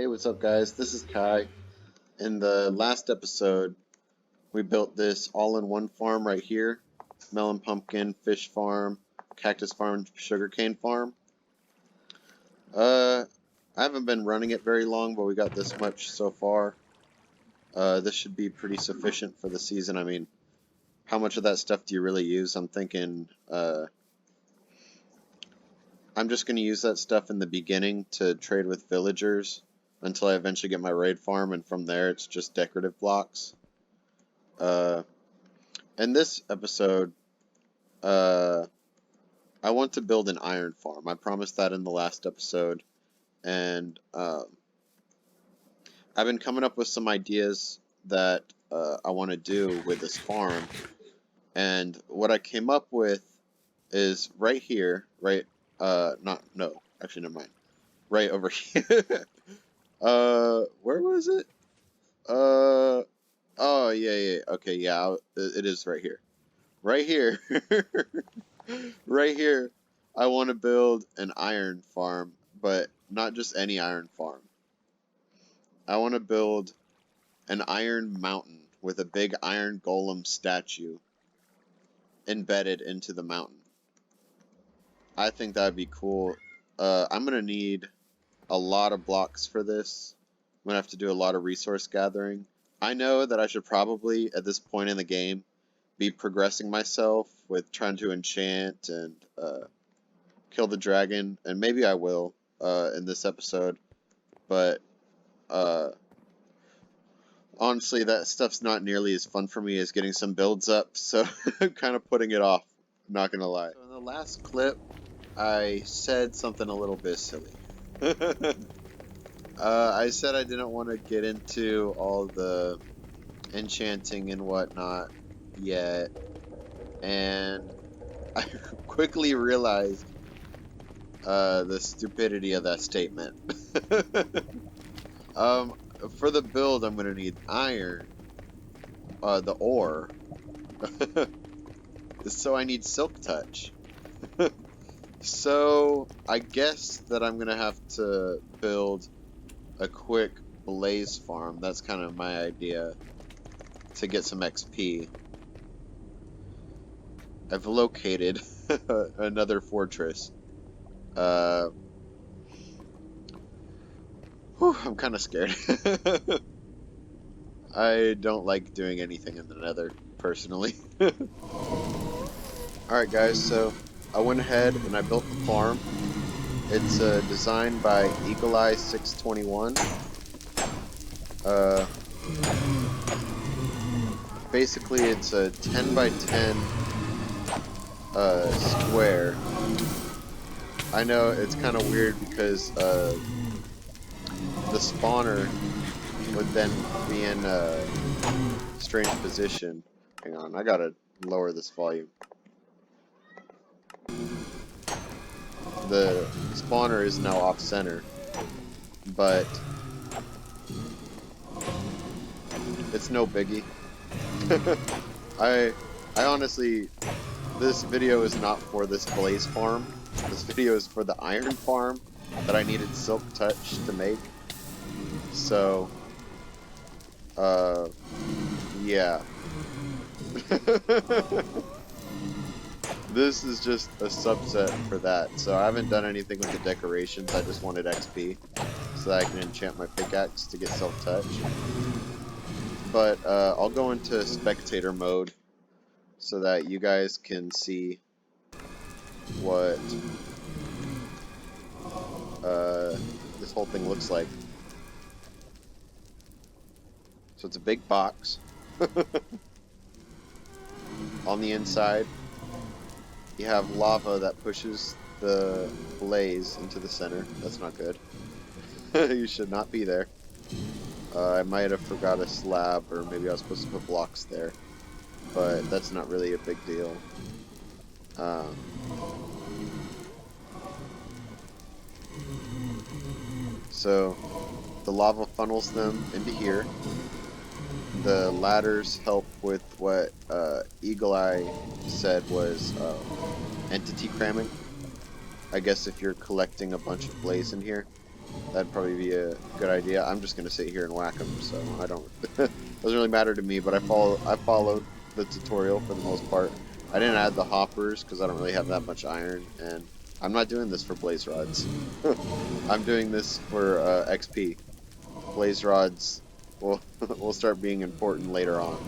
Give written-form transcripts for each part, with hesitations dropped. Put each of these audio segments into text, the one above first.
Hey, what's up guys? This is Kai. In the last episode, we built this all-in-one farm right here. Melon pumpkin, fish farm, cactus farm, sugarcane farm. I haven't been running it very long, but we got this much so far. This should be pretty sufficient for the season. I mean, how much of that stuff do you really use? I'm thinking, I'm just going to use that stuff in the beginning to trade with villagers until I eventually get my raid farm, and from there it's just decorative blocks. In this episode, I want to build an iron farm. I promised that in the last episode, and I've been coming up with some ideas that I want to do with this farm, and what I came up with is right here, right, actually never mind, right over here. Where was it? Oh, yeah, okay, yeah, it is right here. Right here. Right here, I want to build an iron farm, but not just any iron farm. I want to build an iron mountain with a big iron golem statue embedded into the mountain. I think that would be cool. I'm going to need a lot of blocks for this. I'm going to have to do a lot of resource gathering. I know that I should probably, at this point in the game, be progressing myself with trying to enchant and kill the dragon, and maybe I will in this episode, but honestly, that stuff's not nearly as fun for me as getting some builds up, so I'm kind of putting it off, not gonna lie. So in the last clip, I said something a little bit silly. I said I didn't want to get into all the enchanting and whatnot yet, and I quickly realized the stupidity of that statement. For the build, I'm going to need iron, the ore, so I need silk touch. So I guess that I'm going to have to build a quick blaze farm. That's kind of my idea to get some XP. I've located another fortress. I'm kind of scared. I don't like doing anything in the nether, personally. Alright guys, so I went ahead and I built the farm. It's designed by Eagle Eye 621. Basically it's a 10 by 10 square. I know it's kind of weird because the spawner would then be in a strange position. Hang on, I gotta lower this volume. The spawner is now off center, but it's no biggie. I honestly, this video is not for this blaze farm. This video is for the iron farm that I needed silk touch to make. So, yeah. This is just a subset for that. So I haven't done anything with the decorations. I just wanted XP so that I can enchant my pickaxe to get silk touch. But I'll go into spectator mode so that you guys can see what this whole thing looks like. So it's a big box. On the inside, you have lava that pushes the blaze into the center. That's not good. You should not be there. I might have forgot a slab, or maybe I was supposed to put blocks there, but that's not really a big deal. So the lava funnels them into here. The ladders help with what Eagle Eye said was entity cramming. I guess if you're collecting a bunch of blaze in here. That'd probably be a good idea. I'm just gonna sit here and whack them, so I don't. Doesn't really matter to me. But I followed the tutorial for the most part. I didn't add the hoppers because I don't really have that much iron, and I'm not doing this for blaze rods. I'm doing this for XP. Blaze rods will will start being important later on.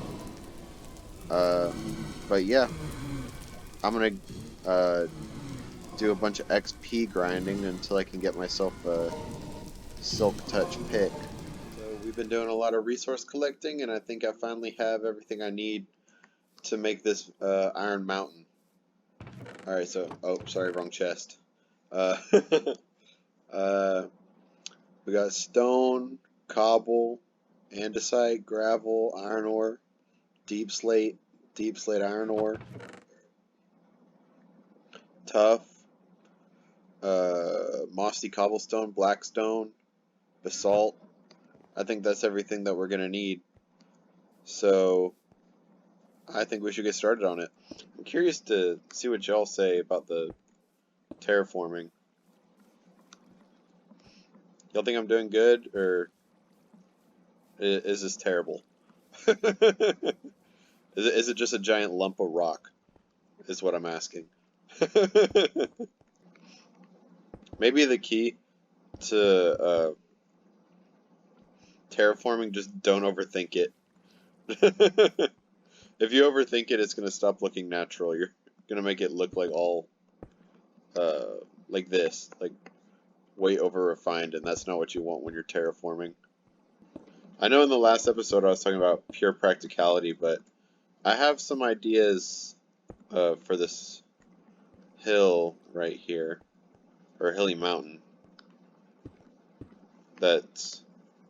Uh, but yeah, I'm gonna do a bunch of XP grinding until I can get myself a Silk Touch pick. So we've been doing a lot of resource collecting, and I think I finally have everything I need to make this Iron Mountain. Alright, so, oh, sorry, wrong chest. Uh, we got stone, cobble, andesite, gravel, iron ore, deep slate iron ore, tough, mossy cobblestone, blackstone, basalt. I think that's everything that we're gonna need. So I think we should get started on it. I'm curious to see what y'all say about the terraforming. Y'all think I'm doing good, or is this terrible? Is it just a giant lump of rock? Is what I'm asking. Maybe the key to terraforming, just don't overthink it. If you overthink it, it's gonna stop looking natural. You're gonna make it look like all like this, like way over refined, and that's not what you want when you're terraforming. I know in the last episode I was talking about pure practicality, but I have some ideas for this hill right here, or hilly mountain, that's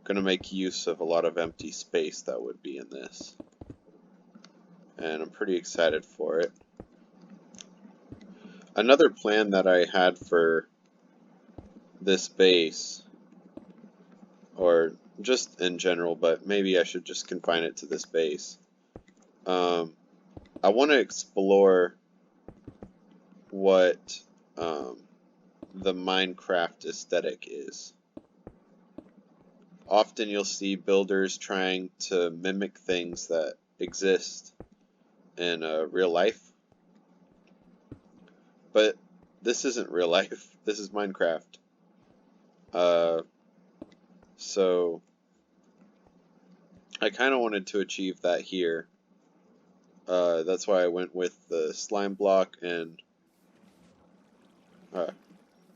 gonna make use of a lot of empty space that would be in this. And I'm pretty excited for it. Another plan that I had for this base, or just in general, but maybe I should just confine it to this base. I want to explore what the Minecraft aesthetic is. Often you'll see builders trying to mimic things that exist in real life. But this isn't real life. This is Minecraft. So I kind of wanted to achieve that here. That's why I went with the slime block and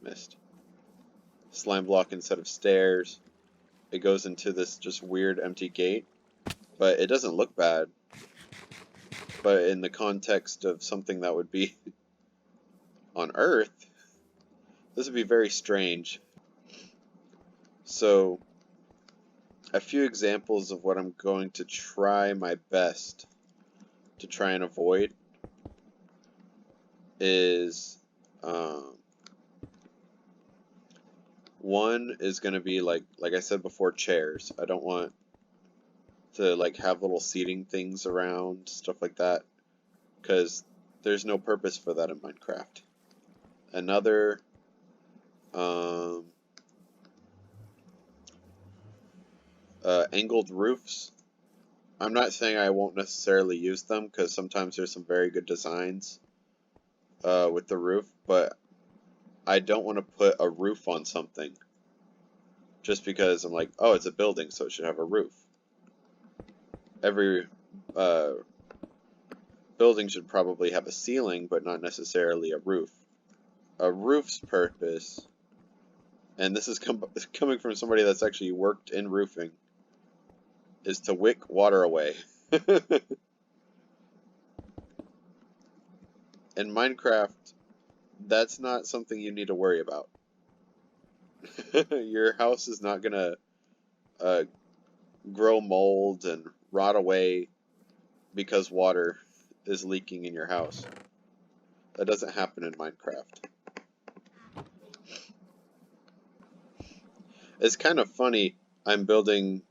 missed. Slime block instead of stairs. It goes into this just weird empty gate, but it doesn't look bad. But in the context of something that would be on Earth, this would be very strange. So, a few examples of what I'm going to try my best to try and avoid is, one is going to be like I said before, chairs. I don't want to like have little seating things around, stuff like that, because there's no purpose for that in Minecraft. Another, angled roofs. I'm not saying I won't necessarily use them, because sometimes there's some very good designs with the roof, but I don't want to put a roof on something just because I'm like, oh, it's a building, so it should have a roof. Every building should probably have a ceiling, but not necessarily a roof. A roof's purpose, and this is coming from somebody that's actually worked in roofing, is to wick water away. In Minecraft, that's not something you need to worry about. Your house is not gonna grow mold and rot away because water is leaking in your house. That doesn't happen in Minecraft. It's kind of funny, I'm building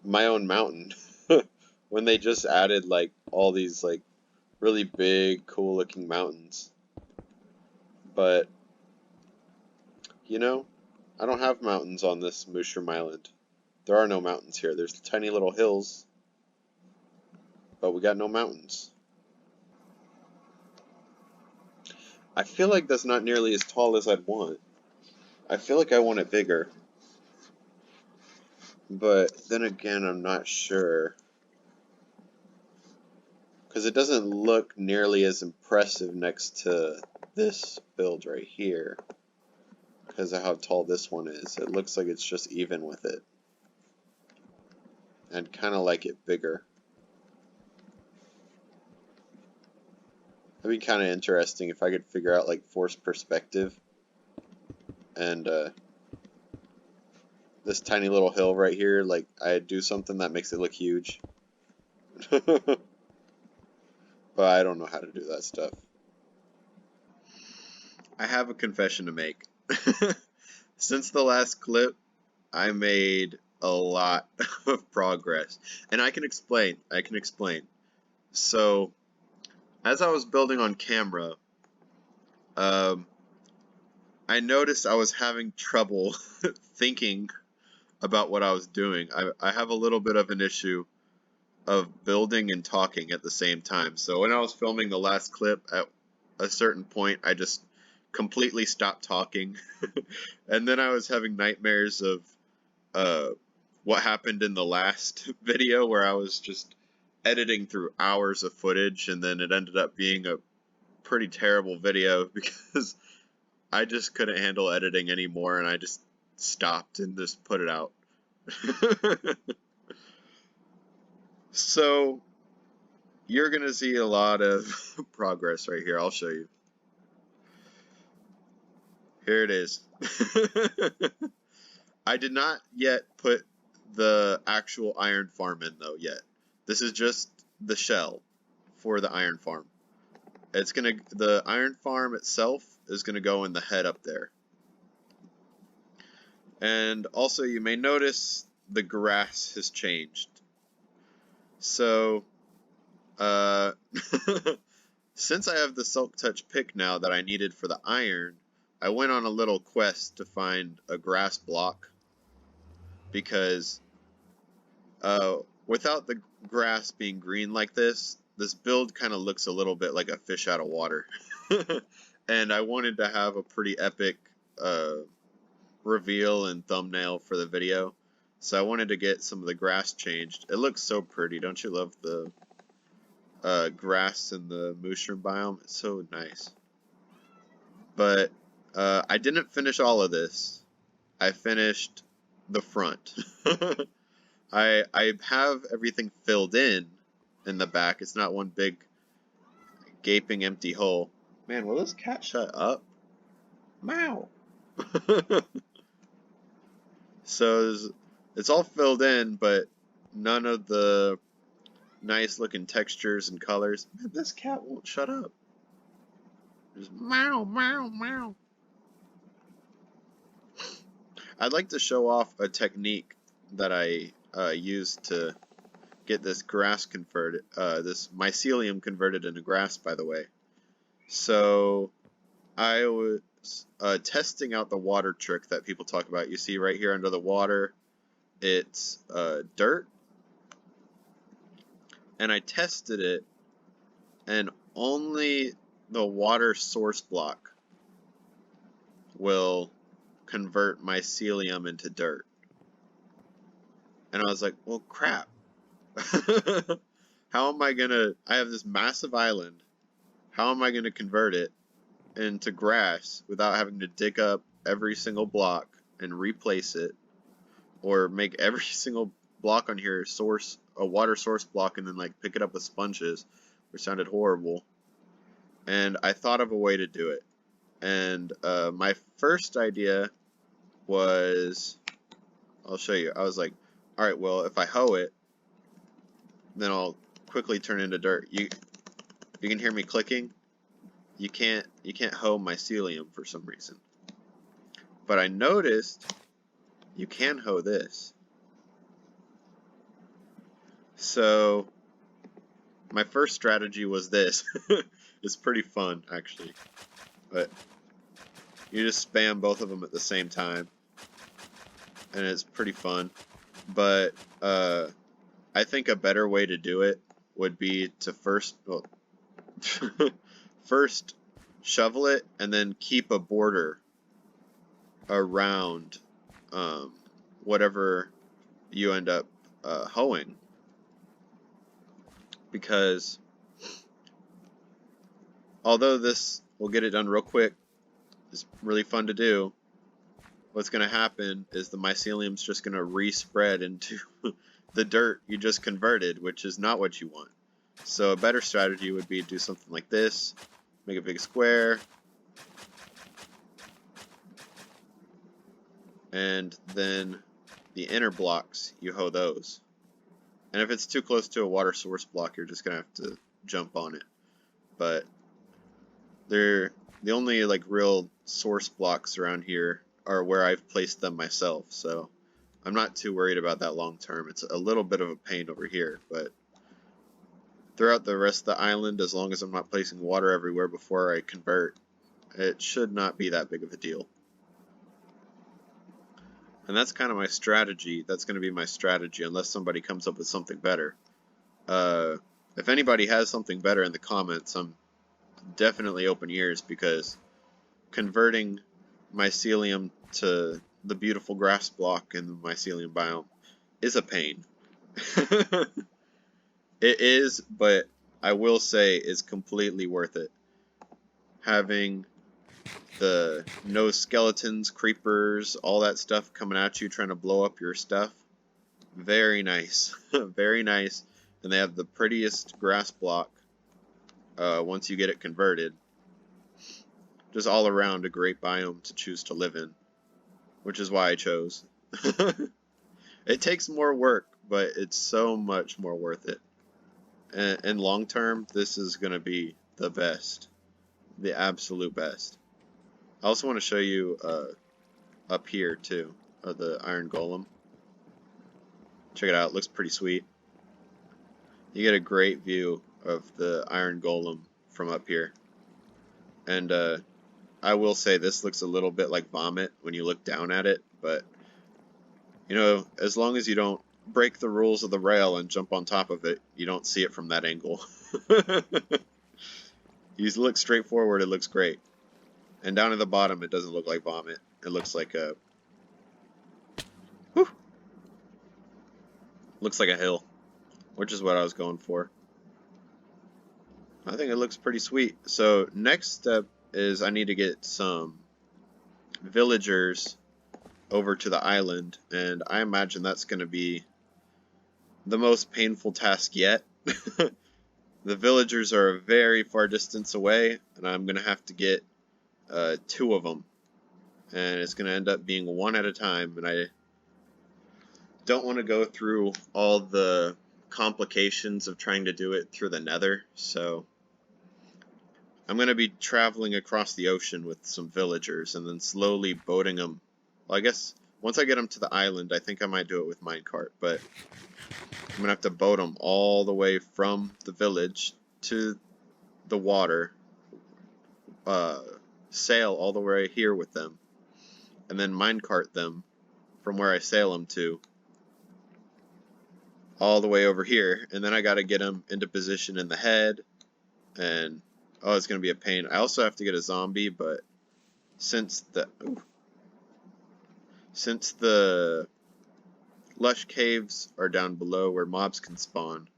my own mountain when they just added like all these like really big, cool looking mountains. But You know, I don't have mountains on this Mushroom Island. There are no mountains here. There's tiny little hills, but we got no mountains. I feel like that's not nearly as tall as I'd want. I feel like I want it bigger. But then again, I'm not sure. Because it doesn't look nearly as impressive next to this build right here. Because of how tall this one is. It looks like it's just even with it. I'd kind of like it bigger. That'd be kind of interesting if I could figure out like forced perspective. And this tiny little hill right here, like I do something that makes it look huge. But I don't know how to do that stuff. I have a confession to make. Since the last clip, I made a lot of progress. And I can explain. So, as I was building on camera, I noticed I was having trouble thinking about what I was doing. I have a little bit of an issue of building and talking at the same time. So when I was filming the last clip, at a certain point, I just completely stopped talking. And then I was having nightmares of what happened in the last video where I was just editing through hours of footage, and then it ended up being a pretty terrible video because I just couldn't handle editing anymore, and I just stopped and just put it out. So, you're going to see a lot of progress right here. I'll show you. Here it is. I did not yet put the actual iron farm in though yet. This is just the shell for the iron farm. The iron farm itself is gonna go in the head up there. And also you may notice the grass has changed. So since I have the Silk Touch pick now that I needed for the iron, I went on a little quest to find a grass block, because without the grass being green like this build kind of looks a little bit like a fish out of water. And I wanted to have a pretty epic reveal and thumbnail for the video, so I wanted to get some of the grass changed. It looks so pretty. Don't you love the grass in the mushroom biome? It's so nice. But I didn't finish all of this. I finished the front. I have everything filled in the back. It's not one big gaping empty hole. Man, will this cat shut up? Meow. So it's all filled in, but none of the nice looking textures and colors. Man, this cat won't shut up. Just meow, meow, meow. I'd like to show off a technique that I used to get this grass converted, this mycelium converted into grass, by the way. So I was testing out the water trick that people talk about. You see right here under the water, it's dirt. And I tested it, and only the water source block will convert mycelium into dirt. And I was like, well, crap. How am I gonna, I have this massive island, how am I gonna convert it into grass without having to dig up every single block and replace it, or make every single block on here a water source block and then like pick it up with sponges, which sounded horrible. And I thought of a way to do it. And my first idea was, I'll show you. I was like, all right, well, if I hoe it, then I'll quickly turn into dirt. You can hear me clicking. You can't hoe mycelium for some reason. But I noticed you can hoe this. So my first strategy was this. It's pretty fun, actually. But You just spam both of them at the same time, and it's pretty fun. But I think a better way to do it would be to first shovel it and then keep a border around whatever you end up hoeing, because although this will get it done real quick, it's really fun to do, what's going to happen is the mycelium's just going to respread into the dirt you just converted, which is not what you want. So a better strategy would be to do something like this, make a big square, and then the inner blocks, you hoe those. And if it's too close to a water source block, you're just going to have to jump on it. But they're the only like real source blocks around here are where I've placed them myself, so I'm not too worried about that long term. It's a little bit of a pain over here, but throughout the rest of the island, as long as I'm not placing water everywhere before I convert, it should not be that big of a deal. And that's kind of my strategy. That's going to be my strategy unless somebody comes up with something better. If anybody has something better in the comments, I'm definitely open ears, because converting mycelium to the beautiful grass block in the mycelium biome is a pain. It is, but I will say it's completely worth it. Having the no skeletons, creepers, all that stuff coming at you trying to blow up your stuff, very nice. Very nice. And they have the prettiest grass block once you get it converted. Just all around a great biome to choose to live in, which is why I chose. It takes more work, but it's so much more worth it. And long term, this is going to be the best. The absolute best. I also want to show you up here too, the iron golem. Check it out, it looks pretty sweet. You get a great view of the iron golem from up here. And I will say this looks a little bit like vomit when you look down at it, but you know, as long as you don't break the rules of the rail and jump on top of it, you don't see it from that angle. You look straight forward, it looks great. And down at the bottom, it doesn't look like vomit. It looks like a... Whew, looks like a hill, which is what I was going for. I think it looks pretty sweet. So next step is I need to get some villagers over to the island, and I imagine that's going to be the most painful task yet. The villagers are a very far distance away, and I'm going to have to get 2 of them, and it's going to end up being 1 at a time, and I don't want to go through all the complications of trying to do it through the nether, so I'm going to be traveling across the ocean with some villagers and then slowly boating them. Well, I guess once I get them to the island, I think I might do it with minecart, but I'm going to have to boat them all the way from the village to the water, sail all the way here with them, and then minecart them from where I sail them to all the way over here, and then I got to get them into position in the head, and oh, it's going to be a pain. I also have to get a zombie, but since the lush caves are down below where mobs can spawn,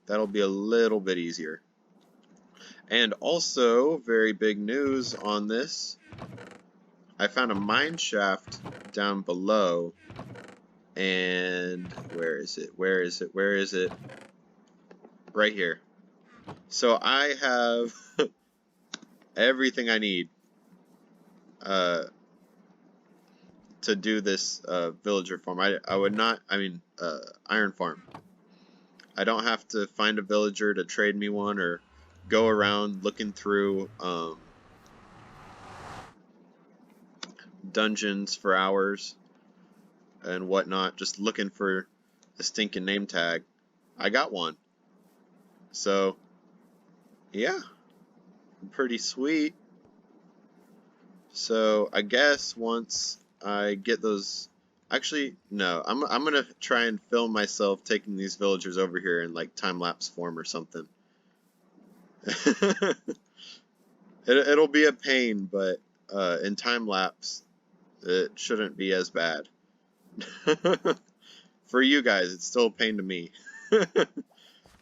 that'll be a little bit easier. And also, very big news on this, I found a mine shaft down below, and where is it? Where is it? Where is it? Right here. So I have everything I need to do this villager farm. Iron farm. I don't have to find a villager to trade me one or go around looking through dungeons for hours and whatnot, just looking for a stinking name tag. I got one. So, yeah, pretty sweet. So I guess once I get those, actually no, I'm gonna try and film myself taking these villagers over here in like time lapse form or something. It'll be a pain, but in time lapse it shouldn't be as bad. For you guys, it's still a pain to me. But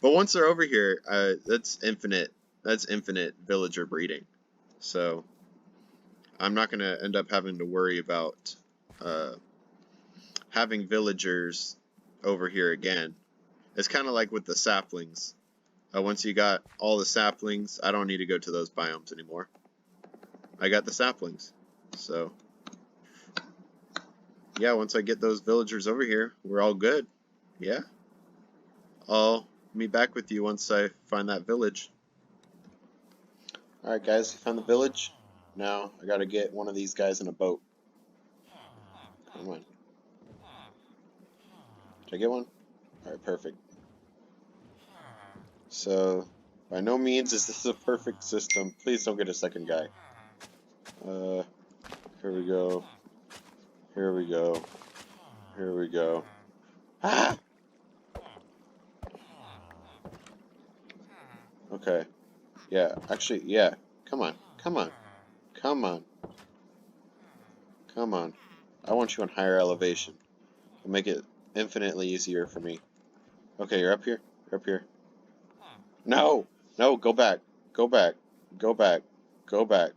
once they're over here, that's infinite. That's infinite villager breeding. So I'm not gonna end up having to worry about uh, having villagers over here again. It's kind of like with the saplings. Once you got all the saplings, I don't need to go to those biomes anymore. I got the saplings. So, yeah, once I get those villagers over here, we're all good. Yeah. I'll meet back with you once I find that village. Alright guys, found the village. Now I gotta get one of these guys in a boat. Come on. Did I get one? Alright, perfect. So, by no means is this a perfect system. Please don't get a second guy. Here we go. Here we go. Here we go. Ah! Okay. Yeah, actually, yeah. Come on. Come on. Come on. Come on. I want you on higher elevation. It'll make it infinitely easier for me. Okay, you're up here. You're up here. No! No, go back. Go back. Go back. Go back.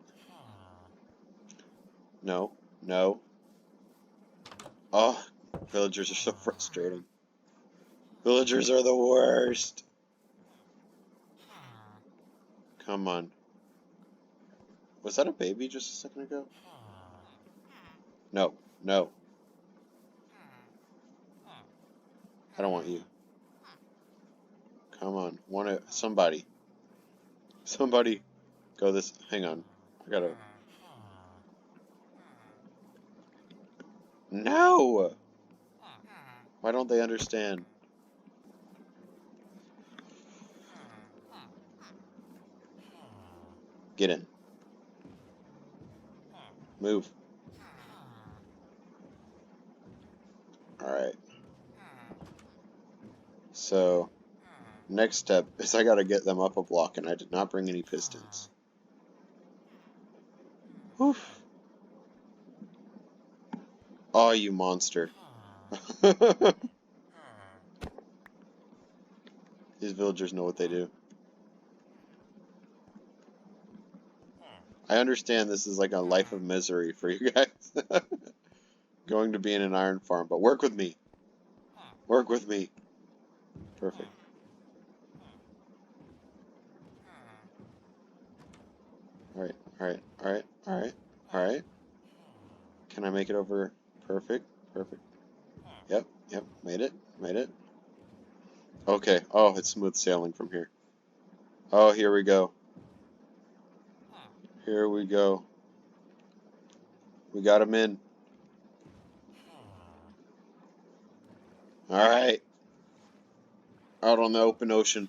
No. No. Oh, villagers are so frustrating. Villagers are the worst. Come on. Was that a baby just a second ago? No. No. I don't want you. Come on. Somebody. Somebody. Go this. Hang on. I gotta. No! Why don't they understand? Get in. Move. Alright. So, next step is I gotta get them up a block, and I did not bring any pistons. Whew. Oh, you monster. These villagers know what they do. I understand this is like a life of misery for you guys. Going to be in an iron farm, but work with me. Work with me. Perfect. Alright, alright, alright, alright, alright. Can I make it over? Perfect, perfect. Yep, yep, made it, made it. Okay, oh, it's smooth sailing from here. Oh, here we go. Here we go. We got him in. Alright. Out on the open ocean.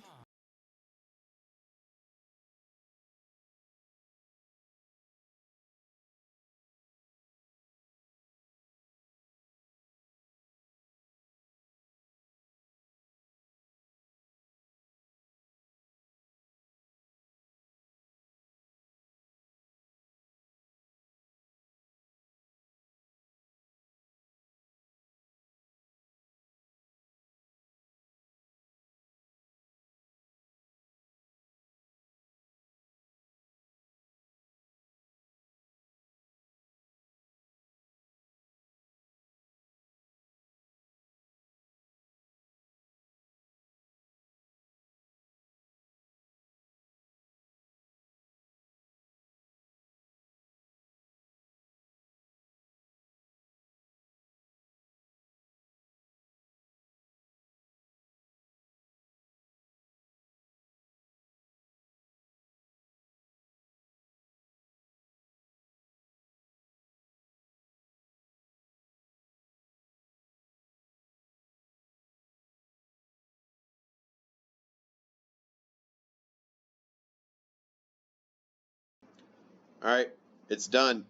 Alright, it's done.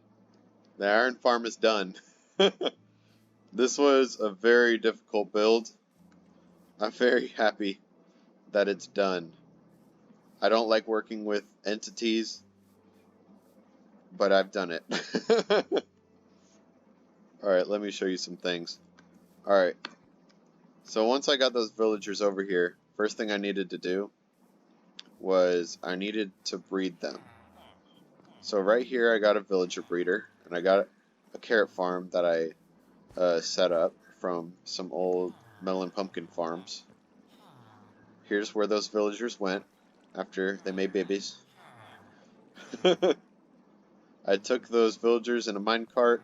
The iron farm is done. This was a very difficult build. I'm very happy that it's done. I don't like working with entities, but I've done it. Alright, let me show you some things. Alright, so once I got those villagers over here, first thing I needed to do was I needed to breed them. So right here I got a villager breeder, and I got a carrot farm that I set up from some old melon pumpkin farms. Here's where those villagers went after they made babies. I took those villagers in a minecart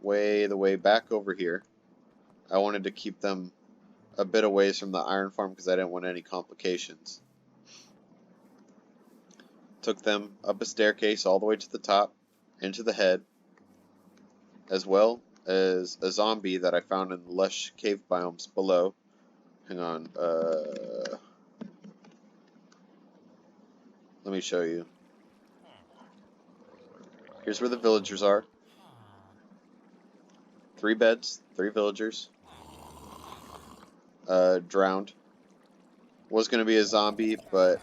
the way back over here. I wanted to keep them a bit away from the iron farm because I didn't want any complications. Took them up a staircase all the way to the top, into the head, as well as a zombie that I found in the lush cave biomes below. Hang on, let me show you. Here's where the villagers are. 3 beds, 3 villagers. Drowned. Was going to be a zombie, but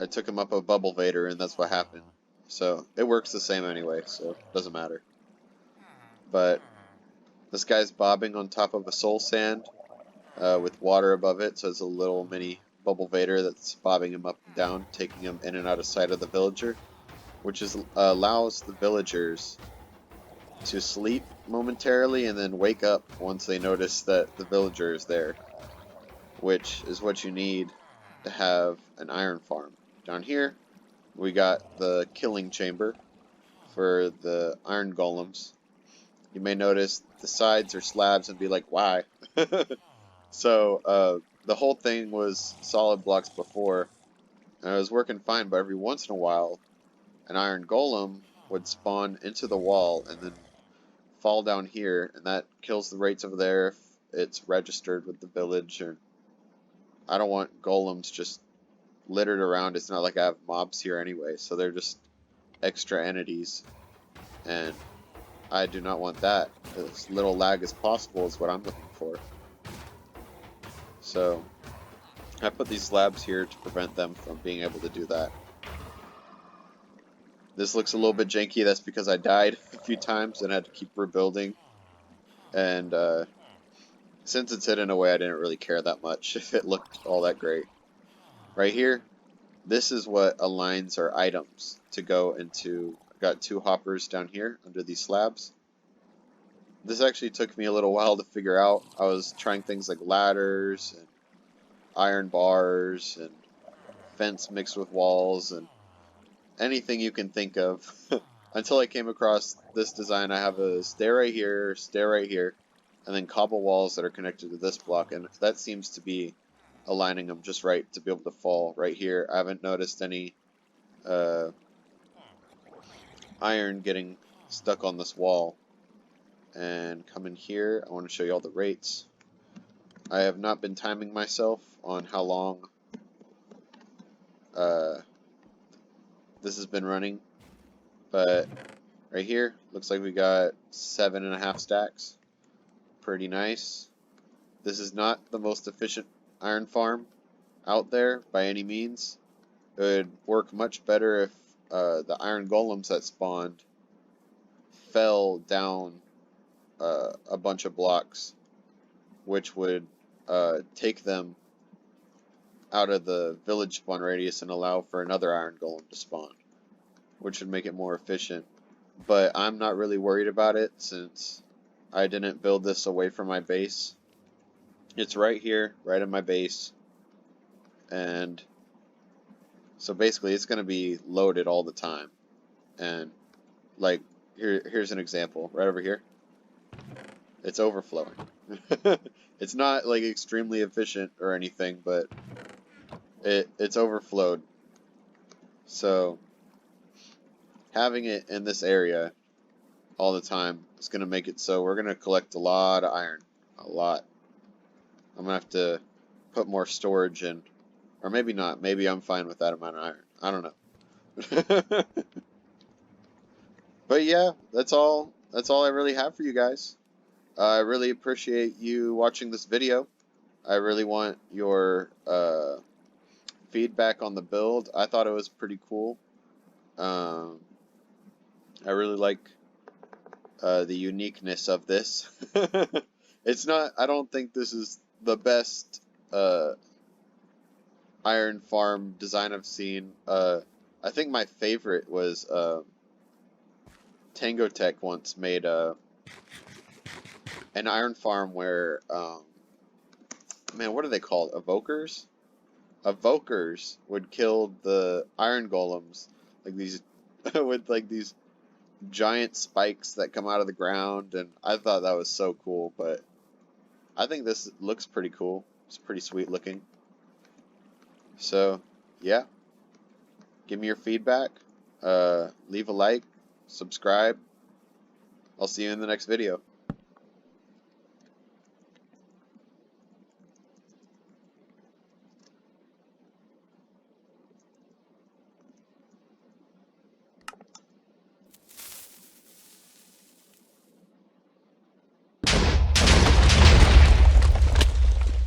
I took him up a bubble vader, and that's what happened. So, it works the same anyway, so it doesn't matter. But this guy's bobbing on top of a soul sand with water above it, so it's a little mini bubble vader that's bobbing him up and down, taking him in and out of sight of the villager, which allows the villagers to sleep momentarily and then wake up once they notice that the villager is there, which is what you need to have an iron farm. Down here, we got the killing chamber for the iron golems. You may notice the sides are slabs and be like, why? So, the whole thing was solid blocks before, and it was working fine, but every once in a while, an iron golem would spawn into the wall and then fall down here, and that kills the rates over there if it's registered with the village. Or I don't want golems just littered around. It's not like I have mobs here anyway, so they're just extra entities, and I do not want that. As little lag as possible is what I'm looking for. So I put these slabs here to prevent them from being able to do that. This looks a little bit janky. That's because I died a few times and had to keep rebuilding. And since it's hidden away, I didn't really care that much if it looked all that great. Right here, this is what aligns our items to go into. I got 2 hoppers down here under these slabs. This actually took me a little while to figure out. I was trying things like ladders and iron bars and fence mixed with walls and anything you can think of until I came across this design. I have a stair right here, and then cobble walls that are connected to this block, and that seems to be aligning them just right to be able to fall right here. I haven't noticed any iron getting stuck on this wall. And come in here, I want to show you all the rates. I have not been timing myself on how long this has been running, but right here, looks like we got 7.5 stacks. Pretty nice. This is not the most efficient iron farm out there by any means. It would work much better if the iron golems that spawned fell down a bunch of blocks, which would take them out of the village spawn radius and allow for another iron golem to spawn, which would make it more efficient. But I'm not really worried about it since I didn't build this away from my base. It's right here, right in my base, and so basically it's going to be loaded all the time. And like here's an example right over here. It's overflowing. It's not like extremely efficient or anything, but it's overflowed. So having it in this area all the time is going to make it so we're going to collect a lot of iron. A lot. I'm going to have to put more storage in. Or maybe not. Maybe I'm fine with that amount of iron. I don't know. But yeah, that's all that's all I really have for you guys. I really appreciate you watching this video. I really want your feedback on the build. I thought it was pretty cool. Um, I really like the uniqueness of this. It's not, I don't think this is the best iron farm design I've seen. I think my favorite was Tango Tech once made an iron farm where, man, what are they called? Evokers? Evokers would kill the iron golems, like these, with like these giant spikes that come out of the ground, and I thought that was so cool, but I think this looks pretty cool. It's pretty sweet looking. So, yeah, give me your feedback, leave a like, subscribe. I'll see you in the next video.